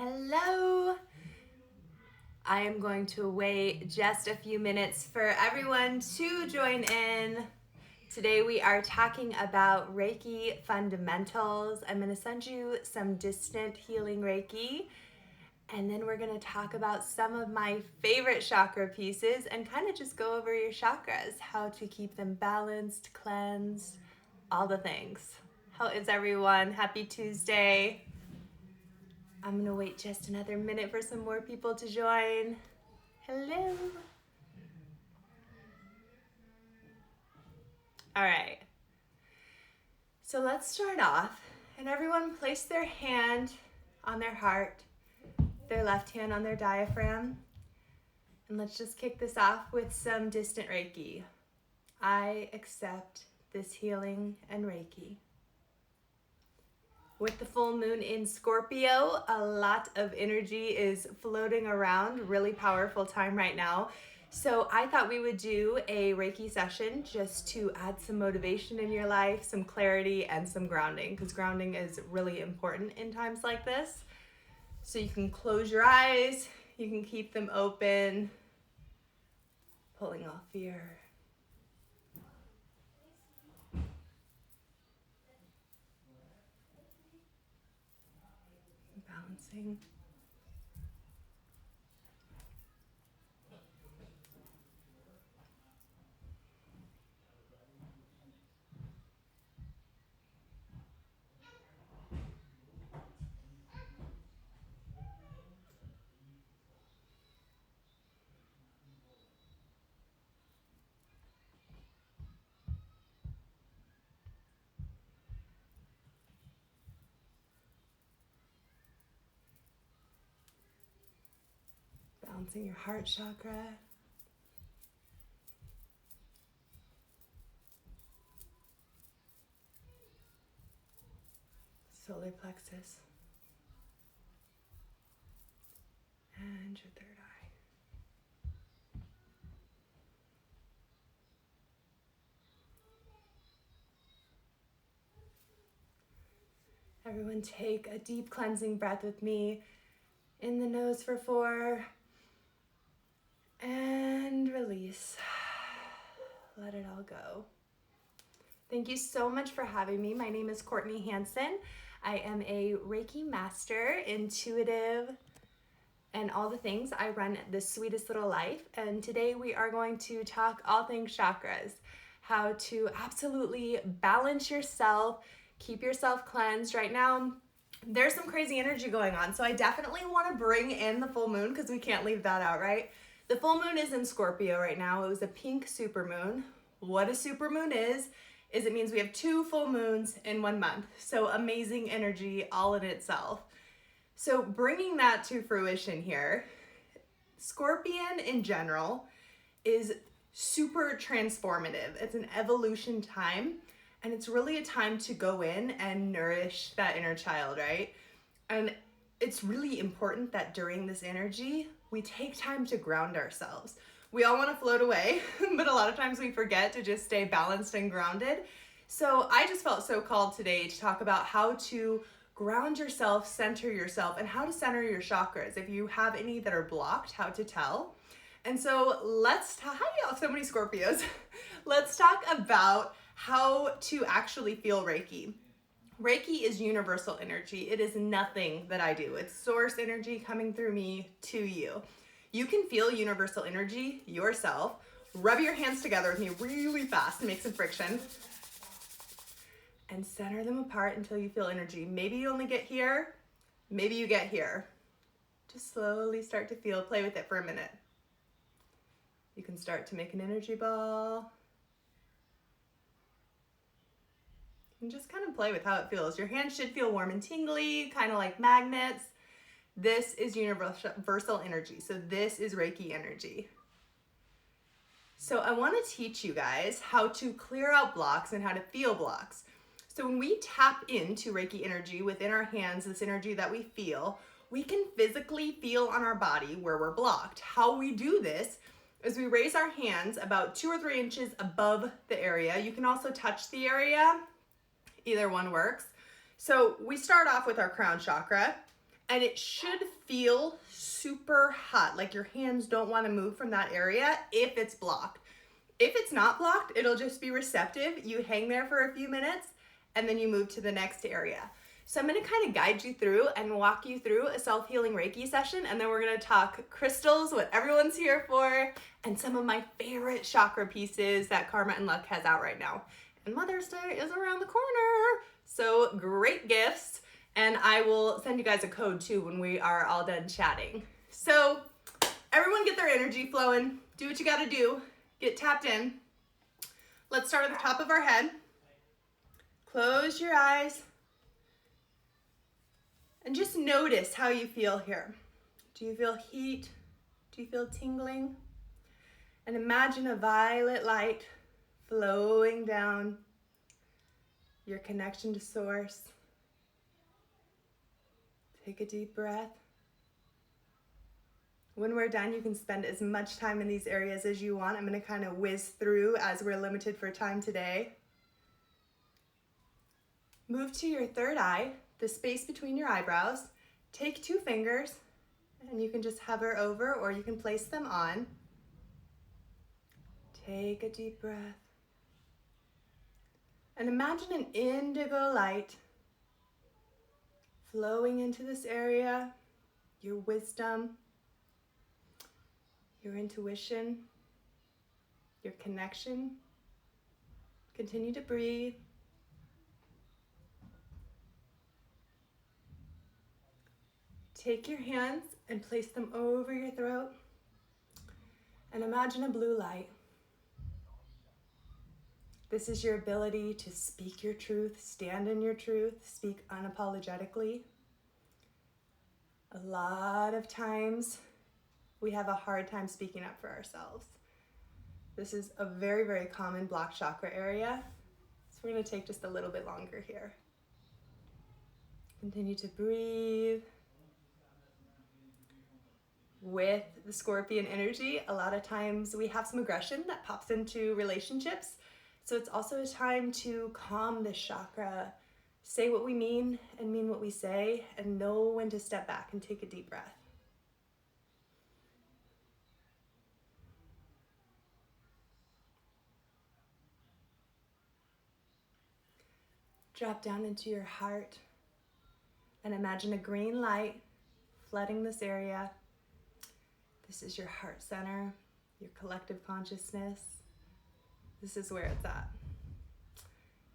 Hello. I am going to wait just a few minutes for everyone to join in. Today we are talking about Reiki fundamentals. I'm going to send you some distant healing Reiki, and then we're going to talk about some of my favorite chakra pieces and kind of just go over your chakras, how to keep them balanced, cleansed, all the things. How is everyone? Happy Tuesday. I'm going to wait just another minute for some more people to join. Hello. All right. So let's start off, and everyone place their hand on their heart, their left hand on their diaphragm, and let's just kick this off with some distant Reiki. I accept this healing and Reiki. With the full moon in Scorpio, a lot of energy is floating around, really powerful time right now. So I thought we would do a Reiki session just to add some motivation in your life, some clarity, and some grounding, because grounding is really important in times like this. So you can close your eyes, you can keep them open, pulling off fear. Balancing. Balancing your heart chakra. Solar plexus. And your third eye. Everyone take a deep cleansing breath with me. In the nose for 4. And release. Let it all go. Thank you so much for having me. My name is Courtney Hansen. I am a Reiki master, intuitive, and all the things. I run the sweetest little life. And today we are going to talk all things chakras, how to absolutely balance yourself, keep yourself cleansed. Right now, there's some crazy energy going on. So I definitely want to bring in the full moon because we can't leave that out, right? The full moon is in Scorpio right now. It was a pink supermoon. What a supermoon is it means we have 2 full moons in 1 month. So amazing energy all in itself. So bringing that to fruition here, Scorpion in general is super transformative. It's an evolution time, and it's really a time to go in and nourish that inner child, right? And it's really important that during this energy, we take time to ground ourselves. We all want to float away, but a lot of times we forget to just stay balanced and grounded. So I just felt so called today to talk about how to ground yourself, center yourself, and how to center your chakras. If you have any that are blocked, how to tell. And so hi, so many Scorpios. Let's talk about how to actually feel Reiki. Reiki is universal energy. It is nothing that I do. It's source energy coming through me to you. You can feel universal energy yourself. Rub your hands together with me really fast to make some friction. And center them apart until you feel energy. Maybe you only get here. Maybe you get here. Just slowly start to feel, play with it for a minute. You can start to make an energy ball. And just kind of play with how it feels. Your hands should feel warm and tingly, kind of like magnets. This is universal energy. So this is Reiki energy. So I want to teach you guys how to clear out blocks and how to feel blocks. So when we tap into Reiki energy within our hands, this energy that we feel, we can physically feel on our body where we're blocked. How we do this is we raise our hands about 2 or 3 inches above the area. You can also touch the area. Either one works. So we start off with our crown chakra, And it should feel super hot, like your hands don't want to move from that area if it's blocked. If it's not blocked, it'll just be receptive. You hang there for a few minutes and then you move to the next area. So I'm going to kind of guide you through and walk you through a self-healing Reiki session, and then we're going to talk crystals, what everyone's here for, and some of my favorite chakra pieces that Karma and Luck has out right now. And Mother's Day is around the corner, so great gifts. And I will send you guys a code too when we are all done chatting. So everyone get their energy flowing. Do what you got to do. Get tapped in. Let's start at the top of our head. Close your eyes. And just notice how you feel here. Do you feel heat? Do you feel tingling? And imagine a violet light flowing down your connection to source. Take a deep breath. When we're done, you can spend as much time in these areas as you want. I'm going to kind of whiz through as we're limited for time today. Move to your third eye, the space between your eyebrows. Take 2 fingers, and you can just hover over or you can place them on. Take a deep breath. And imagine an indigo light flowing into this area, your wisdom, your intuition, your connection. Continue to breathe. Take your hands and place them over your throat and imagine a blue light. This is your ability to speak your truth, stand in your truth, speak unapologetically. A lot of times we have a hard time speaking up for ourselves. This is a very, very common block chakra area. So we're going to take just a little bit longer here. Continue to breathe. With the Scorpion energy, a lot of times we have some aggression that pops into relationships. So it's also a time to calm this chakra, say what we mean and mean what we say, and know when to step back and take a deep breath. Drop down into your heart and imagine a green light flooding this area. This is your heart center, your collective consciousness. This is where it's at.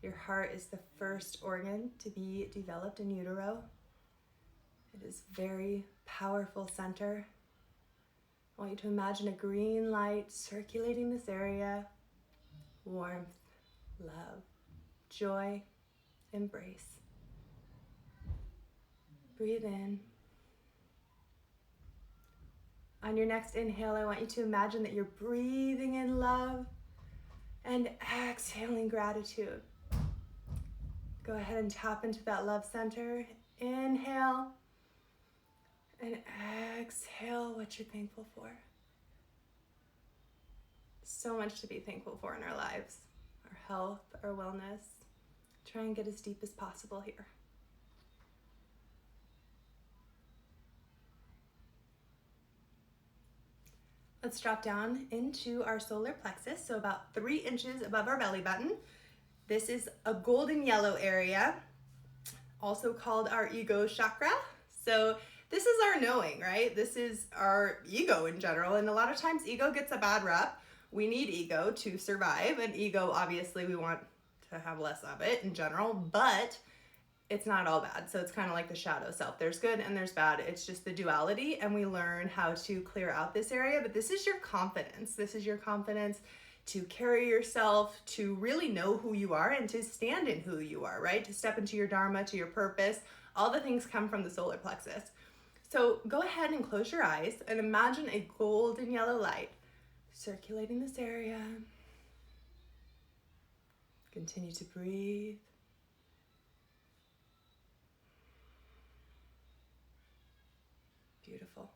Your heart is the first organ to be developed in utero. It is a very powerful center. I want you to imagine a green light circulating this area. Warmth, love, joy, embrace. Breathe in. On your next inhale, I want you to imagine that you're breathing in love and exhaling gratitude. Go ahead and tap into that love center. Inhale and exhale what you're thankful for. So much to be thankful for in our lives. Our health, our wellness. Try and get as deep as possible here. Let's drop down into our solar plexus, so about 3 inches above our belly button. This is a golden yellow area, also called our ego chakra. So this is our knowing, right? This is our ego in general, and a lot of times ego gets a bad rep. We need ego to survive, and ego, obviously, we want to have less of it in general, but it's not all bad. So it's kind of like the shadow self. There's good and there's bad. It's just the duality, and we learn how to clear out this area. But this is your confidence. This is your confidence to carry yourself, to really know who you are and to stand in who you are, right? To step into your dharma, to your purpose. All the things come from the solar plexus. So go ahead and close your eyes and imagine a golden yellow light circulating this area. Continue to breathe. Beautiful.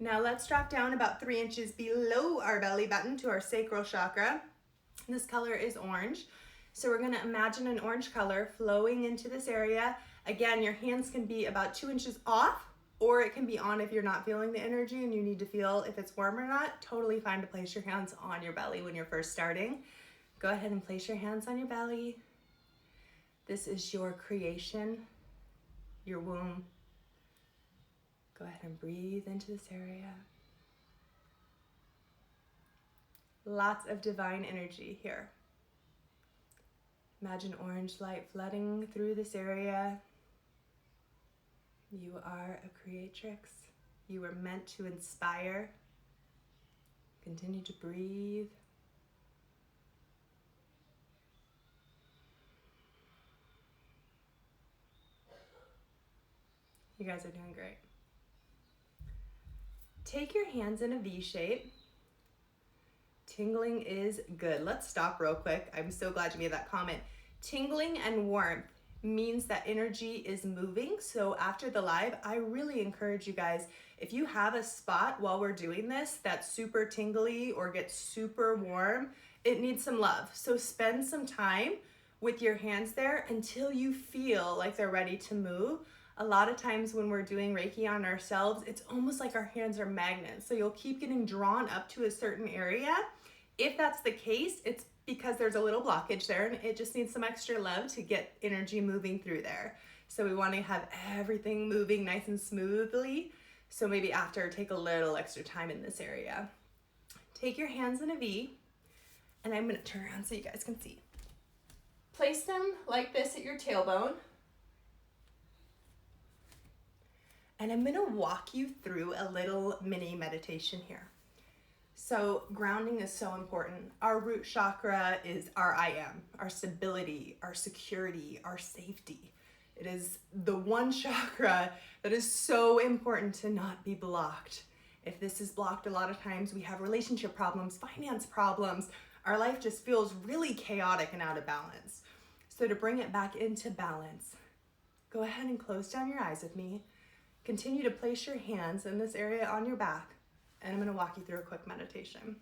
Now let's drop down about 3 inches below our belly button to our sacral chakra. This color is orange. So we're gonna imagine an orange color flowing into this area. Again, your hands can be about 2 inches off, or it can be on if you're not feeling the energy and you need to feel if it's warm or not. Totally fine to place your hands on your belly when you're first starting. Go ahead and place your hands on your belly. This is your creation, your womb. Go ahead and breathe into this area. Lots of divine energy here. Imagine orange light flooding through this area. You are a creatrix. You were meant to inspire. Continue to breathe. You guys are doing great. Take your hands in a V shape. Tingling is good. Let's stop real quick. I'm so glad you made that comment. Tingling and warmth means that energy is moving. So after the live, I really encourage you guys, if you have a spot while we're doing this that's super tingly or gets super warm, it needs some love. So spend some time with your hands there until you feel like they're ready to move. A lot of times when we're doing Reiki on ourselves, it's almost like our hands are magnets. So you'll keep getting drawn up to a certain area. If that's the case, it's because there's a little blockage there and it just needs some extra love to get energy moving through there. So we want to have everything moving nice and smoothly. So maybe after, take a little extra time in this area. Take your hands in a V, and I'm going to turn around so you guys can see. Place them like this at your tailbone. And I'm going to walk you through a little mini meditation here. So grounding is so important. Our root chakra is our I am, our stability, our security, our safety. It is the one chakra that is so important to not be blocked. If this is blocked, a lot of times we have relationship problems, finance problems. Our life just feels really chaotic and out of balance. So to bring it back into balance, go ahead and close down your eyes with me. Continue to place your hands in this area on your back, and I'm going to walk you through a quick meditation.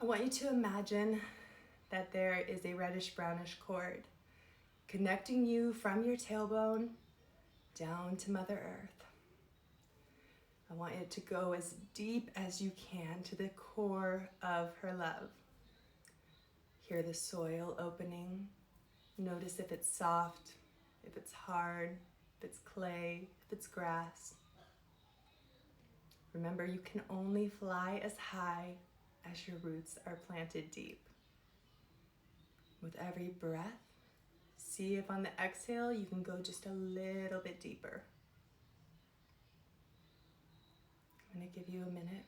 I want you to imagine that there is a reddish brownish cord connecting you from your tailbone down to Mother Earth. I want it to go as deep as you can to the core of her love. Hear the soil opening. Notice if it's soft, if it's hard, if it's clay, if it's grass. Remember, you can only fly as high as your roots are planted deep. With every breath, see if on the exhale you can go just a little bit deeper. I'm going to give you a minute.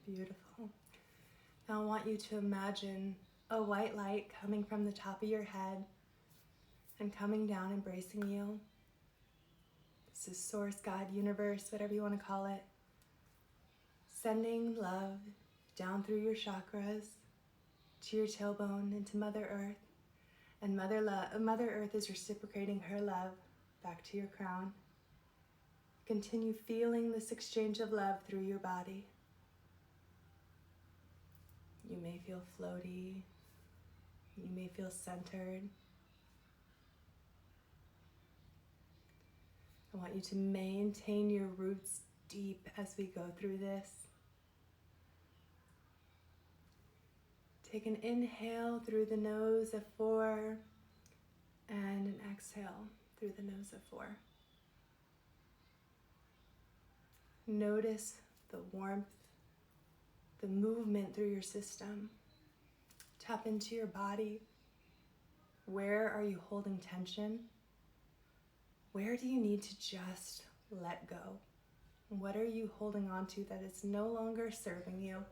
Beautiful. Now I want you to imagine a white light coming from the top of your head and coming down, embracing you. This is Source, God, Universe, whatever you want to call it. Sending love down through your chakras, to your tailbone, into Mother Earth. And Mother Earth is reciprocating her love back to your crown. Continue feeling this exchange of love through your body. You may feel floaty. You may feel centered. I want you to maintain your roots deep as we go through this. Take an inhale through the nose of 4 and an exhale through the nose of 4. Notice the warmth, the movement through your system. Tap into your body. Where are you holding tension? Where do you need to just let go? What are you holding on to that is no longer serving you?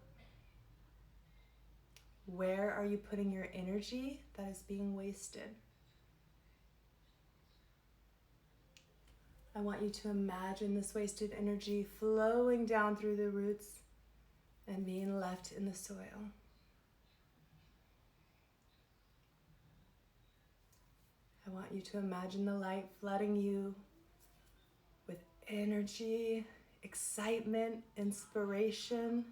Where are you putting your energy that is being wasted? I want you to imagine this wasted energy flowing down through the roots and being left in the soil. want you to imagine the light flooding you with energy, excitement, inspiration.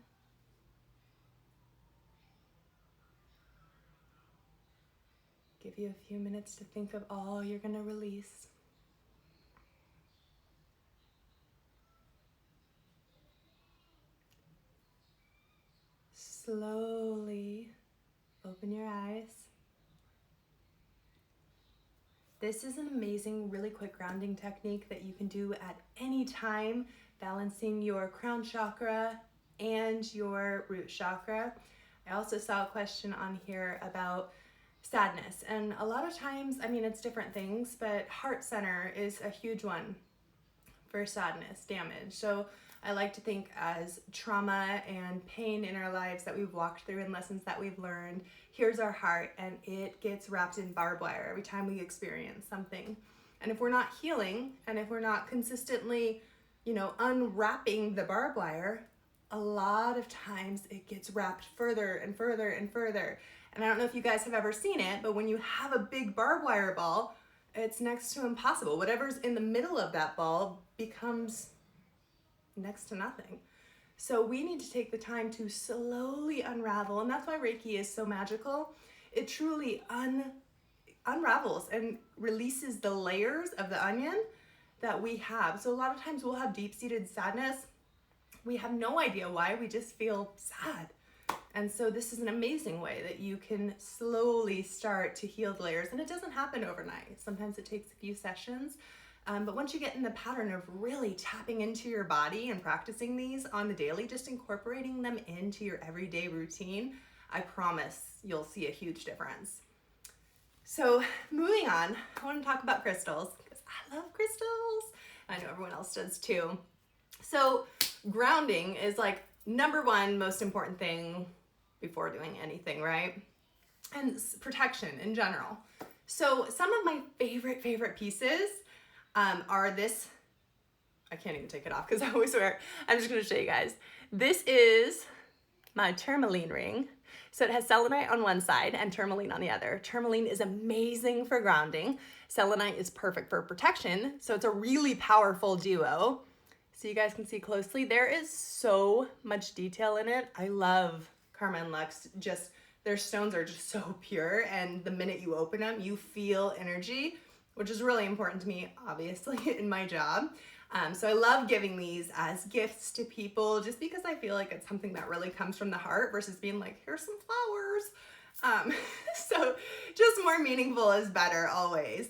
Give you a few minutes to think of all you're going to release. Slowly open your eyes. This is an amazing, really quick grounding technique that you can do at any time, balancing your crown chakra and your root chakra. I also saw a question on here about sadness, and a lot of times, I mean, it's different things, but heart center is a huge one for sadness, damage. So I like to think as trauma and pain in our lives that we've walked through and lessons that we've learned. Here's our heart, and it gets wrapped in barbed wire every time we experience something. And if we're not healing, and if we're not consistently, unwrapping the barbed wire, a lot of times it gets wrapped further and further and further. And I don't know if you guys have ever seen it, but when you have a big barbed wire ball, it's next to impossible. Whatever's in the middle of that ball becomes next to nothing. So we need to take the time to slowly unravel, and that's why Reiki is so magical. It truly unravels and releases the layers of the onion that we have. So a lot of times we'll have deep-seated sadness. We have no idea why, we just feel sad. And so this is an amazing way that you can slowly start to heal the layers. And it doesn't happen overnight. Sometimes it takes a few sessions. But once you get in the pattern of really tapping into your body and practicing these on the daily, just incorporating them into your everyday routine, I promise you'll see a huge difference. So moving on, I want to talk about crystals because I love crystals. I know everyone else does too. So grounding is like number one most important thing before doing anything, right? And protection in general. So some of my favorite pieces are this. I can't even take it off because I always wear it. I'm just going to show you guys. This is my tourmaline ring. So it has selenite on one side and tourmaline on the other. Tourmaline is amazing for grounding. Selenite is perfect for protection. So it's a really powerful duo. So you guys can see closely. There is so much detail in it. I love Karma and Lux. Just their stones are just so pure, and the minute you open them, you feel energy, which is really important to me, obviously, in my job. So I love giving these as gifts to people just because I feel like it's something that really comes from the heart versus being like, here's some flowers. So just more meaningful is better always.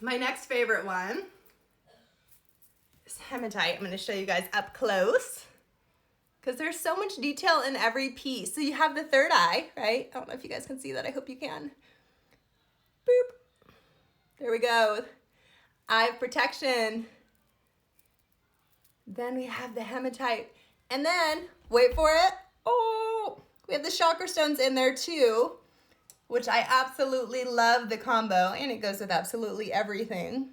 My next favorite one is hematite. I'm going to show you guys up close because there's so much detail in every piece. So you have the third eye, right? I don't know if you guys can see that. I hope you can. Boop. There we go. Eye of protection. Then we have the hematite. And then, wait for it. Oh, we have the chakra stones in there too, which I absolutely love the combo, and it goes with absolutely everything.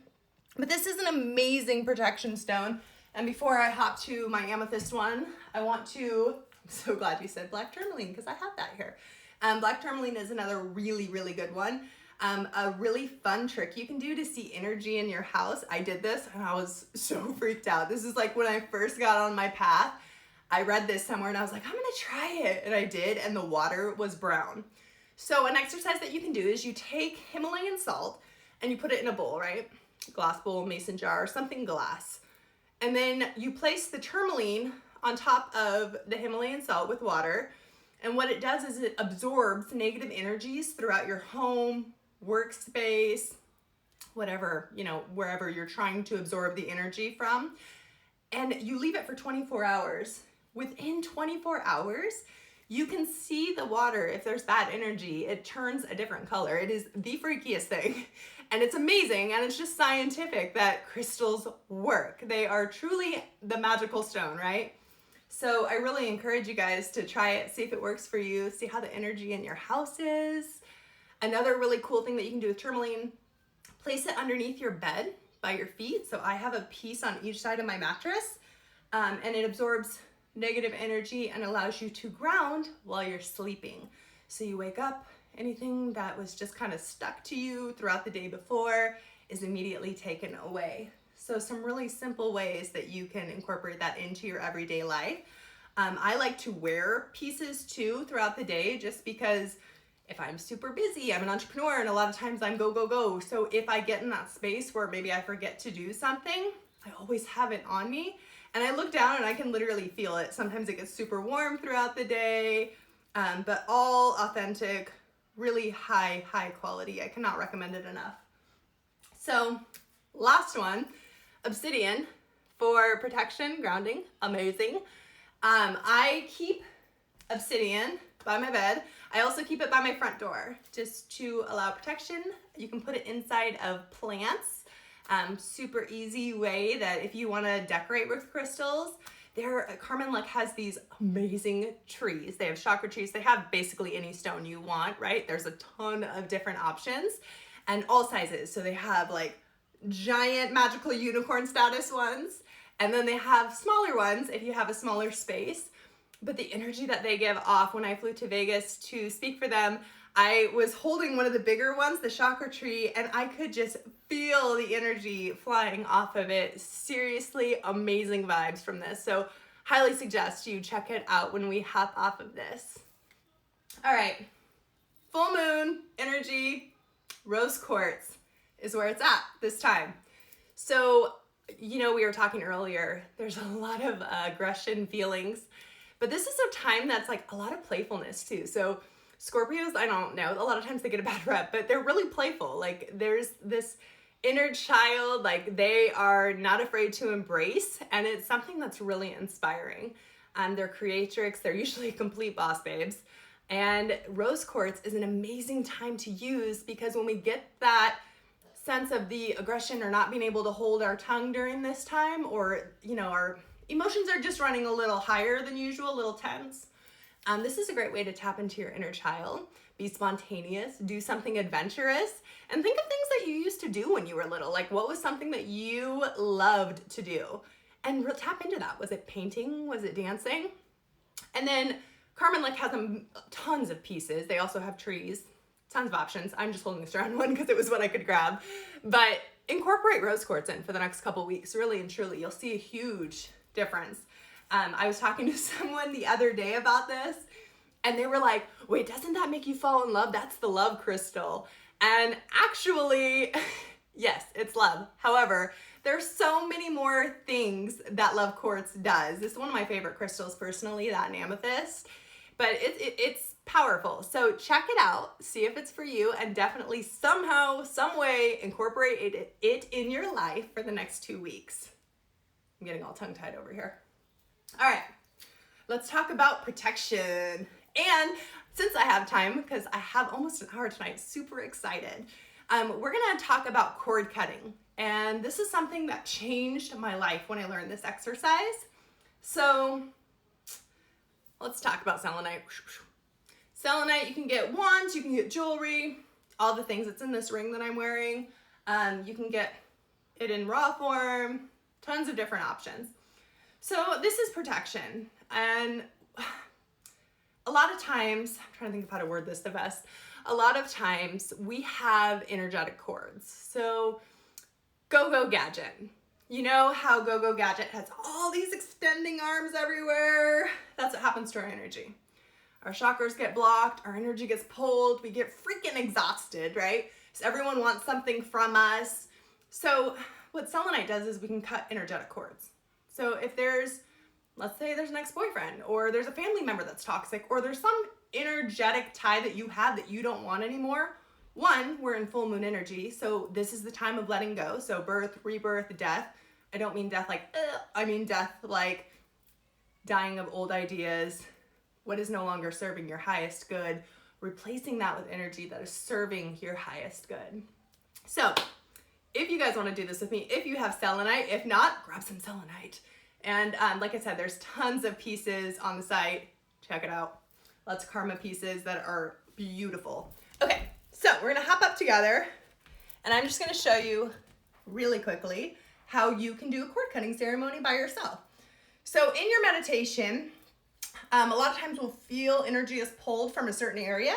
But this is an amazing protection stone. And before I hop to my amethyst one, I'm so glad you said black tourmaline because I have that here. Black tourmaline is another really good one. A really fun trick you can do to see energy in your house. I did this and I was so freaked out. This is like when I first got on my path. I read this somewhere and I was like, I'm gonna try it. And I did, and the water was brown. So an exercise that you can do is you take Himalayan salt and you put it in a bowl, right? Glass bowl, mason jar, something glass. And then you place the tourmaline on top of the Himalayan salt with water. And what it does is it absorbs negative energies throughout your home, workspace, whatever, wherever you're trying to absorb the energy from. And you leave it for 24 hours. Within 24 hours, you can see the water. If there's bad energy, it turns a different color. It is the freakiest thing. And it's amazing, and it's just scientific that crystals work. They are truly the magical stone, right? So I really encourage you guys to try it, see if it works for you, see how the energy in your house is. Another really cool thing that you can do with tourmaline, place it underneath your bed by your feet. So I have a piece on each side of my mattress, and it absorbs negative energy and allows you to ground while you're sleeping. So you wake up anything that was just kind of stuck to you throughout the day before is immediately taken away. So some really simple ways that you can incorporate that into your everyday life. I like to wear pieces too throughout the day, just because if I'm super busy, I'm an entrepreneur, and a lot of times I'm go, go, go. So if I get in that space where maybe I forget to do something, I always have it on me. And I look down and I can literally feel it. Sometimes it gets super warm throughout the day, but all authentic, really high quality. I cannot recommend it enough. So last one, Obsidian for protection, grounding, amazing. I keep Obsidian by my bed. I also keep it by my front door just to allow protection. You can put it inside of plants. Super easy way that if you want to decorate with crystals. Carmen has these amazing trees. They have chakra trees. They have basically any stone you want, right? There's a ton of different options and all sizes. So they have like giant magical unicorn status ones, and then they have smaller ones if you have a smaller space. But the energy that they give off, when I flew to Vegas to speak for them, I was holding one of the bigger ones, the chakra tree, and I could just feel the energy flying off of it. Seriously amazing vibes from this. So highly suggest you check it out when we hop off of this. All right, full moon energy, rose quartz is where it's at this time. So, we were talking earlier, there's a lot of aggression feelings, but this is a time that's like a lot of playfulness too. So Scorpios, I don't know, a lot of times they get a bad rep, but they're really playful. Like there's this inner child, like they are not afraid to embrace, and it's something that's really inspiring. They're creatrix, they're usually complete boss babes. And rose quartz is an amazing time to use, because when we get that sense of the aggression or not being able to hold our tongue during this time, or our emotions are just running a little higher than usual, a little tense, this is a great way to tap into your inner child, be spontaneous, do something adventurous, and think of things that you used to do when you were little. Like, what was something that you loved to do? And tap into that. Was it painting? Was it dancing? And then Carmen has tons of pieces. They also have trees, tons of options. I'm just holding this round one because it was what I could grab. But incorporate rose quartz in for the next couple weeks, really and truly. You'll see a huge difference. I was talking to someone the other day about this, and they were like, wait, doesn't that make you fall in love? That's the love crystal. And actually, yes, it's love. However, there's so many more things that love quartz does. This is one of my favorite crystals personally, that and Amethyst, but it's powerful. So check it out, see if it's for you, and definitely somehow, some way incorporate it in your life for the next 2 weeks. I'm getting all tongue-tied over here. All right, let's talk about protection. And since I have time, because I have almost an hour tonight, super excited, we're gonna talk about cord cutting. And this is something that changed my life when I learned this exercise. So let's talk about selenite. Selenite, you can get wands, you can get jewelry, all the things. It's in this ring that I'm wearing. You can get it in raw form, tons of different options. So this is protection, and a lot of times, I'm trying to think of how to word this the best. A lot of times we have energetic cords. So Go-Go Gadget. You know how Go-Go Gadget has all these extending arms everywhere? That's what happens to our energy. Our chakras get blocked, our energy gets pulled, we get freaking exhausted, right? So everyone wants something from us. So what selenite does is we can cut energetic cords. So if let's say there's an ex-boyfriend, or there's a family member that's toxic, or there's some energetic tie that you have that you don't want anymore. One, we're in full moon energy, so this is the time of letting go. So birth, rebirth, death. I don't mean death like, I mean death like dying of old ideas, what is no longer serving your highest good, replacing that with energy that is serving your highest good. So if you guys want to do this with me, if you have selenite, if not, grab some selenite. And like I said, there's tons of pieces on the site. Check it out. Lots of karma pieces that are beautiful. Okay, so we're gonna hop up together, and I'm just gonna show you really quickly how you can do a cord cutting ceremony by yourself. So in your meditation, a lot of times we'll feel energy is pulled from a certain area.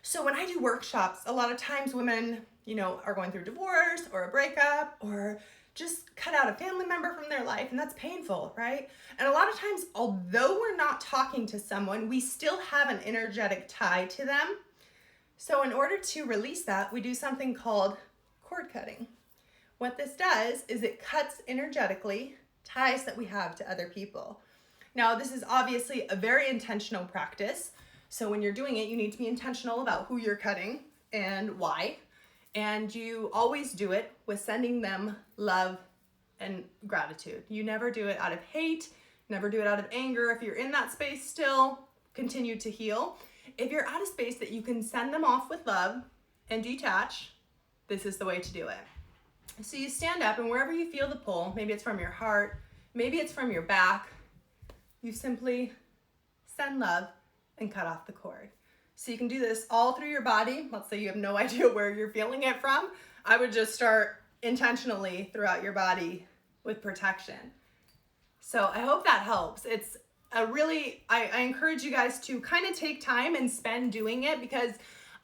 So when I do workshops, a lot of times women, are going through divorce or a breakup or just cut out a family member from their life, and that's painful, right? And a lot of times, although we're not talking to someone, we still have an energetic tie to them. So in order to release that, we do something called cord cutting. What this does is it cuts energetically ties that we have to other people. Now, this is obviously a very intentional practice. So when you're doing it, you need to be intentional about who you're cutting and why. And you always do it with sending them love and gratitude. You never do it out of hate, never do it out of anger. If you're in that space still, continue to heal. If you're at a space that you can send them off with love and detach, this is the way to do it. So you stand up, and wherever you feel the pull, maybe it's from your heart, maybe it's from your back, you simply send love and cut off the cord. So you can do this all through your body. Let's say you have no idea where you're feeling it from. I would just start intentionally throughout your body with protection. So I hope that helps. It's I encourage you guys to kind of take time and spend doing it, because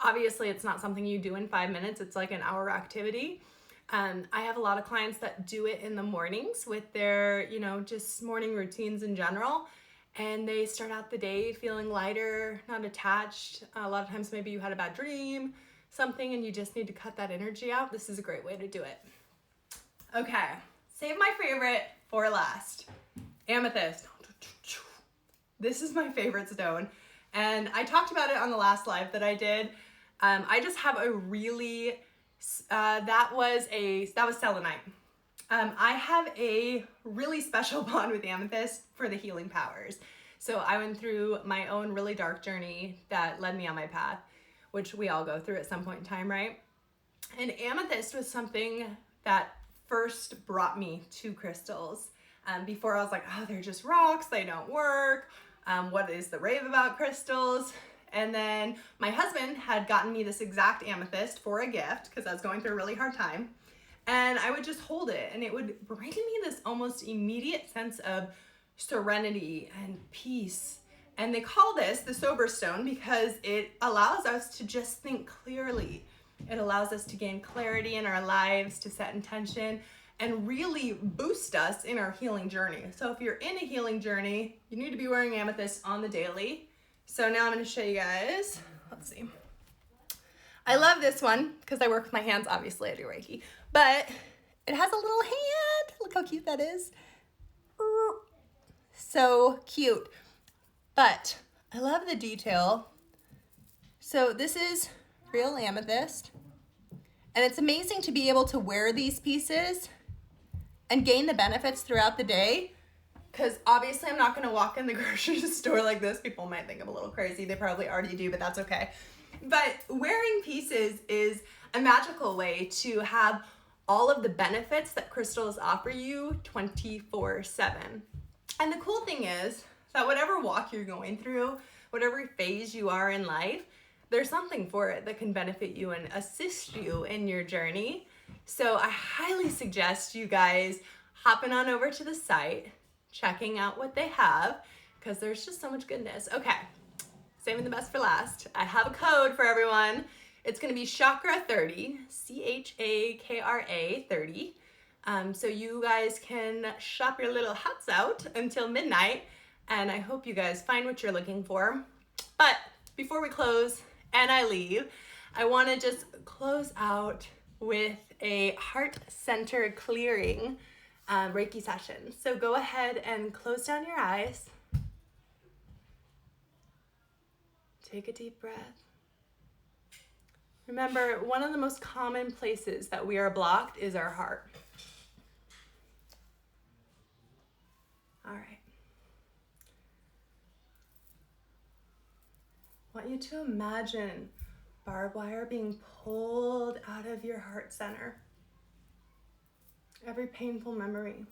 obviously it's not something you do in 5 minutes. It's like an hour activity. I have a lot of clients that do it in the mornings with their, just morning routines in general. And they start out the day feeling lighter, not attached. A lot of times maybe you had a bad dream, something, and you just need to cut that energy out. This is a great way to do it. Okay, save my favorite for last. Amethyst. This is my favorite stone. And I talked about it on the last live that I did. I just have a really, that was selenite. I have a really special bond with amethyst for the healing powers. So I went through my own really dark journey that led me on my path, which we all go through at some point in time, right? And amethyst was something that first brought me to crystals. Before I was like, oh, they're just rocks, they don't work. What is the rave about crystals? And then my husband had gotten me this exact amethyst for a gift because I was going through a really hard time. And I would just hold it, and it would bring me this almost immediate sense of serenity and peace. And they call this the sober stone because it allows us to just think clearly. It allows us to gain clarity in our lives, to set intention, and really boost us in our healing journey. So if you're in a healing journey, you need to be wearing amethyst on the daily. So now I'm going to show you guys. Let's see. I love this one because I work with my hands. Obviously, I do Reiki. But it has a little hand. Look how cute that is. So cute. But I love the detail. So this is real amethyst. And it's amazing to be able to wear these pieces and gain the benefits throughout the day. Because obviously I'm not going to walk in the grocery store like this. People might think I'm a little crazy. They probably already do, but that's okay. But wearing pieces is a magical way to have all of the benefits that crystals offer you 24/7. And the cool thing is that whatever walk you're going through, whatever phase you are in life, there's something for it that can benefit you and assist you in your journey. So I highly suggest you guys hopping on over to the site, checking out what they have, because there's just so much goodness. Okay, saving the best for last. I have a code for everyone. It's going to be Chakra 30, CHAKRA 30. So you guys can shop your little huts out until midnight, and I hope you guys find what you're looking for. But before we close and I leave, I want to just close out with a heart center clearing Reiki session. So go ahead and close down your eyes. Take a deep breath. Remember, one of the most common places that we are blocked is our heart. All right. I want you to imagine barbed wire being pulled out of your heart center. Every painful memory.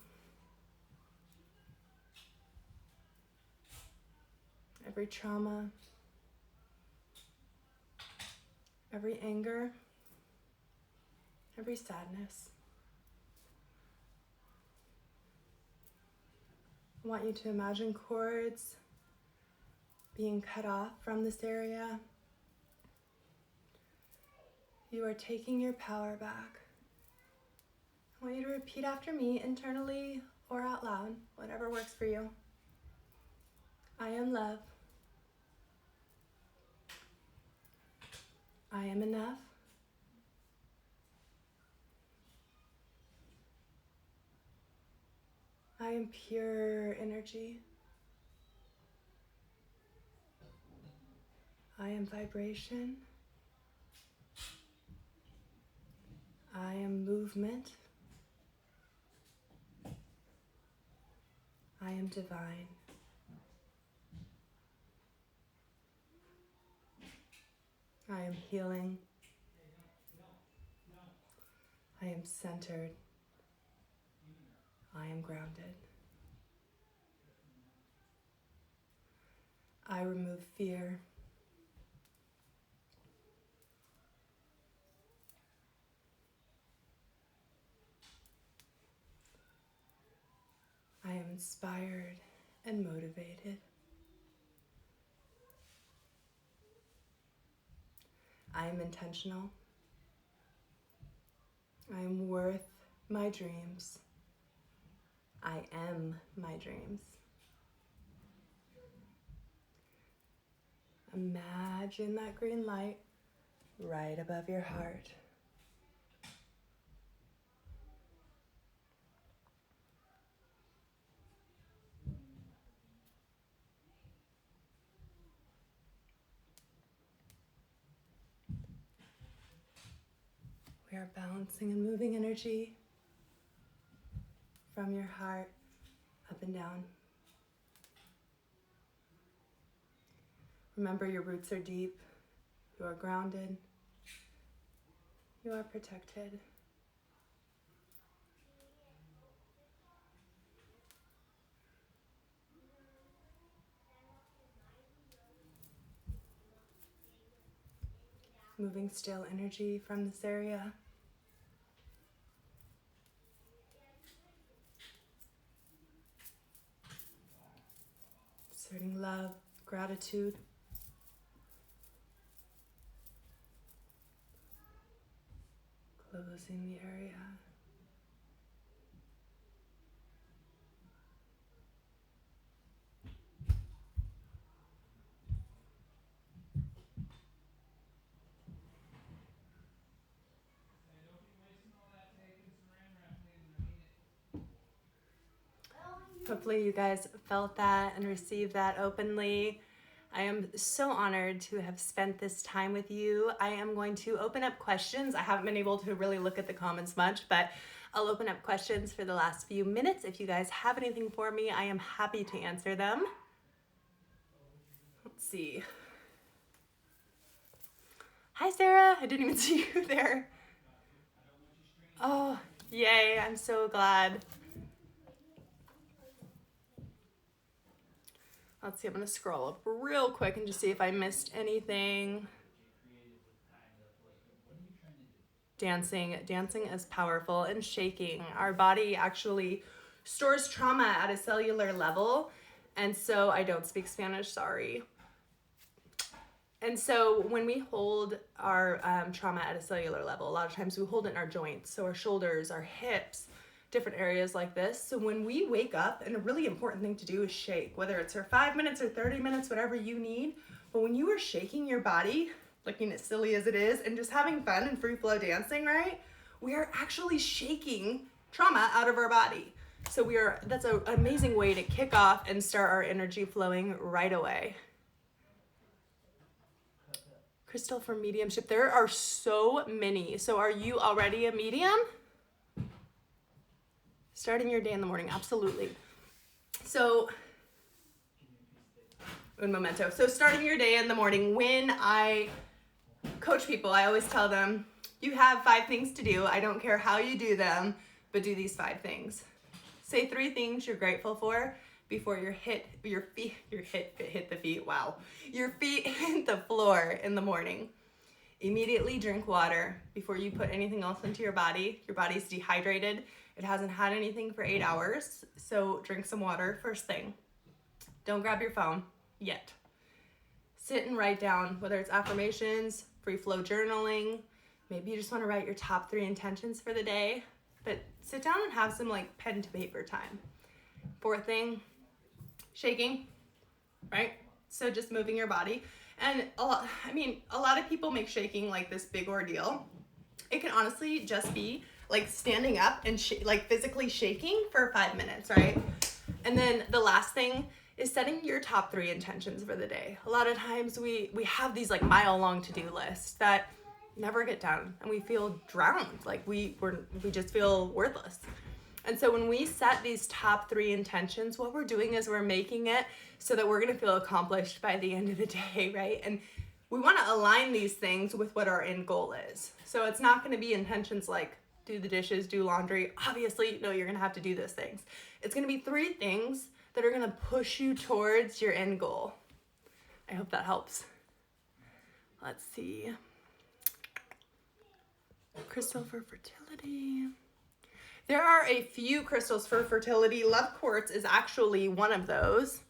Every trauma. Every anger, every sadness. I want you to imagine cords being cut off from this area, You are taking your power back. I want you to repeat after me internally or out loud, whatever works for you. I am love. I am enough. I am pure energy. I am vibration. I am movement. I am divine. I am healing. I am centered. I am grounded. I remove fear. I am inspired and motivated. I am intentional. I am worth my dreams. I am my dreams. Imagine that green light right above your heart. We are balancing and moving energy from your heart up and down. Remember, your roots are deep. You are grounded. You are protected. Moving stale energy from this area. Inserting love, gratitude. Closing the area. Hopefully you guys felt that and received that openly. I am so honored to have spent this time with you. I am going to open up questions. I haven't been able to really look at the comments much, but I'll open up questions for the last few minutes. If you guys have anything for me, I am happy to answer them. Let's see. Hi, Sarah. I didn't even see you there. Oh, yay. I'm so glad. Let's see, I'm gonna scroll up real quick and just see if I missed anything. Dancing is powerful, and shaking. Our body actually stores trauma at a cellular level. And so I don't speak Spanish, sorry. And so when we hold our trauma at a cellular level, a lot of times we hold it in our joints. So our shoulders, our hips, different areas like this. So when we wake up, and a really important thing to do is shake, whether it's for 5 minutes or 30 minutes, whatever you need. But when you are shaking your body, looking as silly as it is, and just having fun and free flow dancing, right? We are actually shaking trauma out of our body. So that's an amazing way to kick off and start our energy flowing right away. Crystal for mediumship. There are so many. So are you already a medium? Starting your day in the morning, absolutely. So, un momento. So starting your day in the morning, when I coach people, I always tell them, you have 5 things to do. I don't care how you do them, but do these 5 things. Say 3 things you're grateful for before your feet hit the floor in the morning. Immediately drink water before you put anything else into your body. Your body's dehydrated. It hasn't had anything for 8 hours, so drink some water first thing. Don't grab your phone yet. Sit and write down, whether it's affirmations, free flow journaling, Maybe you just want to write your top 3 intentions for the day, but sit down and have some like pen to paper time. 4th thing, shaking, right? So just moving your body. And a lot of people make shaking like this big ordeal. It can honestly just be like standing up and like physically shaking for 5 minutes, right? And then the last thing is setting your top 3 intentions for the day. A lot of times we have these like mile-long to-do lists that never get done, and we feel drowned, like we just feel worthless. And so when we set these top 3 intentions, what we're doing is we're making it so that we're gonna feel accomplished by the end of the day, right? And we wanna align these things with what our end goal is. So it's not gonna be intentions like do the dishes, do laundry. Obviously, no, you're gonna have to do those things. It's gonna be 3 things that are gonna push you towards your end goal. I hope that helps. Let's see. Crystal for fertility. There are a few crystals for fertility. Love quartz is actually one of those.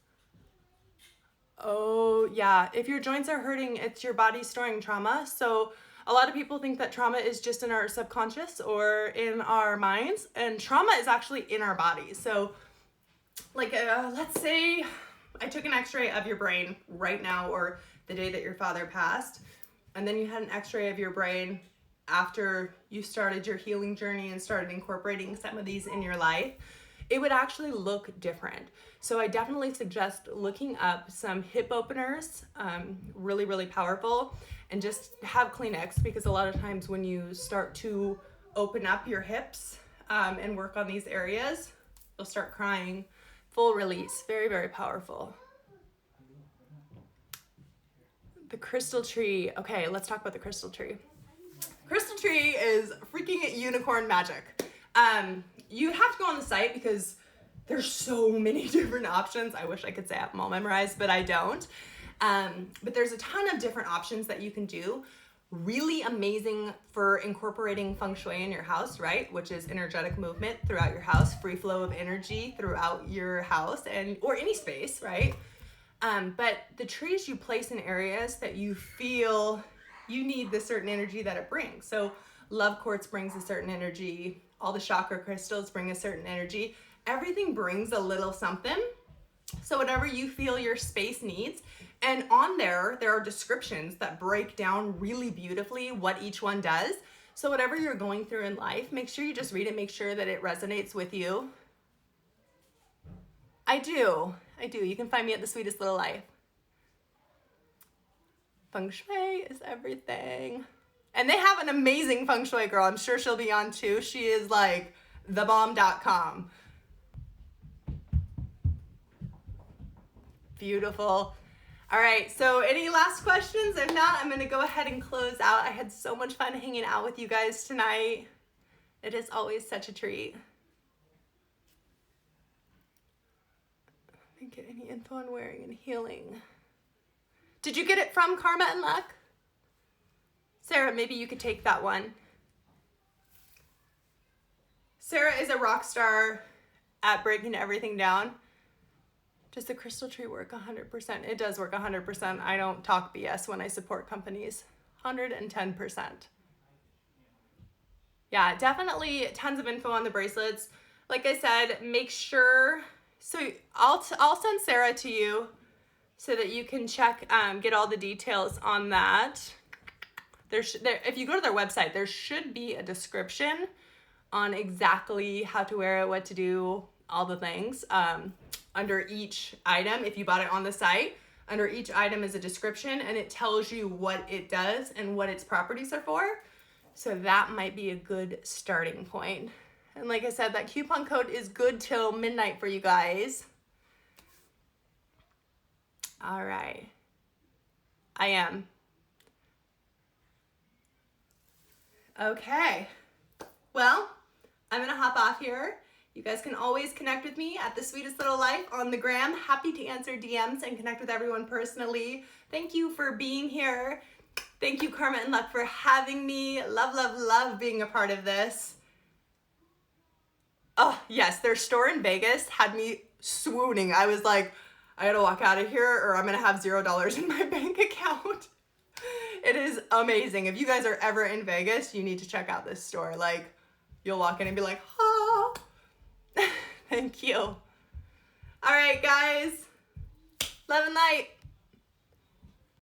Oh yeah, if your joints are hurting, it's your body storing trauma. So a lot of people think that trauma is just in our subconscious or in our minds, and trauma is actually in our bodies. So like let's say I took an x-ray of your brain right now, or the day that your father passed, and then you had an x-ray of your brain after you started your healing journey and started incorporating some of these in your life, it would actually look different. So I definitely suggest looking up some hip openers, really, really powerful, and just have Kleenex, because a lot of times when you start to open up your hips and work on these areas, you'll start crying. Full release, very, very powerful. The crystal tree. Okay, let's talk about the crystal tree. Crystal tree is freaking unicorn magic. You have to go on the site because there's so many different options. I wish I could say I have them all memorized, but I don't. But there's a ton of different options that you can do. Really amazing for incorporating feng shui in your house, right? Which is energetic movement throughout your house, free flow of energy throughout your house or any space, right? But the trees you place in areas that you feel you need the certain energy that it brings. So love quartz brings a certain energy. All the chakra crystals bring a certain energy. Everything brings a little something. So whatever you feel your space needs. And on there are descriptions that break down really beautifully what each one does. So whatever you're going through in life, make sure you just read it, make sure that it resonates with you. I do. You can find me at The Sweetest Little Life. Feng Shui is everything. And they have an amazing feng shui girl. I'm sure she'll be on too. She is like thebomb.com. Beautiful. All right, so any last questions? If not, I'm gonna go ahead and close out. I had so much fun hanging out with you guys tonight. It is always such a treat. Didn't get any info on wearing and healing. Did you get it from Karma and Luck? Sarah, maybe you could take that one. Sarah is a rock star at breaking everything down. Does the crystal tree work 100%? It does work 100%. I don't talk BS when I support companies. 110%. Yeah, definitely tons of info on the bracelets. Like I said, make sure, so I'll send Sarah to you so that you can check, get all the details on that. If you go to their website, there should be a description on exactly how to wear it, what to do, all the things. Under each item, if you bought it on the site, under each item is a description, and it tells you what it does and what its properties are for. So that might be a good starting point. And like I said, that coupon code is good till midnight for you guys. All right. I am. Okay. Well, I'm gonna hop off here. You guys can always connect with me at The Sweetest Little Life on the gram. Happy to answer DMs and connect with everyone personally. Thank you for being here. Thank you, Karma and Luck, for having me. Love, love, love being a part of this. Oh, yes, their store in Vegas had me swooning. I was like, I gotta walk out of here or I'm gonna have $0 in my bank account. It is amazing. If you guys are ever in Vegas, you need to check out this store. Like, you'll walk in and be like, ah. Thank you. All right, guys. Love and light.